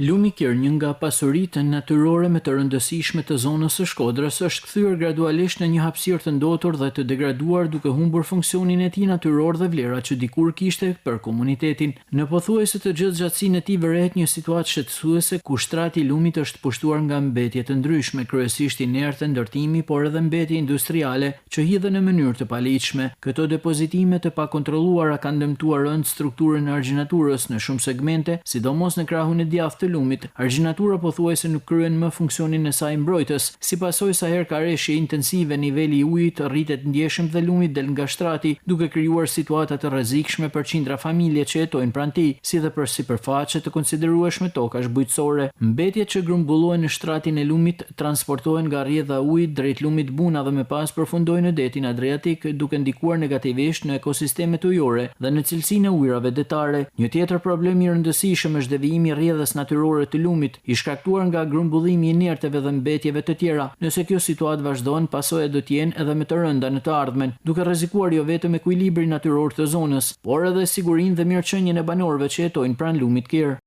Lumi Kir, një nga pasuritë natyrore më të rëndësishme të zonës së Shkodrës, është kthyer gradualisht në një hapësirë të ndotur dhe të degraduar duke humbur funksionin e tij natyror dhe vlerat që dikur kishte për komunitetin. Në pothuajse të gjithë gjatësinë e tij vërehet një situatë shqetësuese ku shtrati i lumit është pushtuar nga mbetje të ndryshme, kryesisht inertë, ndërtimi, por edhe mbetje industriale që hidhen në mënyrë të paligjshme. Këto depozitime të pakontrolluara kanë dëmtuar rënd strukturën e argjinaturës në shumë segmente, sidomos në krahun e djathtë të lumit. Argjinatura pothuajse nuk kryen më funksionin e saj mbrojtës. Si pasojë sa herë ka rreshje intensive, niveli i ujit rritet ndjeshëm dhe lumi del nga shtrati, duke krijuar situata të rrezikshme për qindra familje që jetojnë pranë tij, si dhe për sipërfaqe të konsiderueshme tokash bujqësore. Mbetjet që grumbullohen në shtratin e lumit transportohen nga rrjedha e ujit drejt lumit Buna dhe më pas përfundojnë në detin Adriatik, duke ndikuar negativisht në ekosistemet ujore dhe në cilësinë e ujrave detare. Një tjetër problem i rëndësishëm është devijimi i rrjedhës natyrore të lumit, i shkaktuar nga grumbullimi i inerteve dhe mbetjeve të tjera. Nëse kjo situatë vazhdon, pasojat do të jenë edhe më të rënda në të ardhmen, duke rrezikuar jo vetëm ekuilibrin natyror të zonës, por edhe sigurinë dhe mirëqenien e banorëve që jetojnë pranë lumit Kir.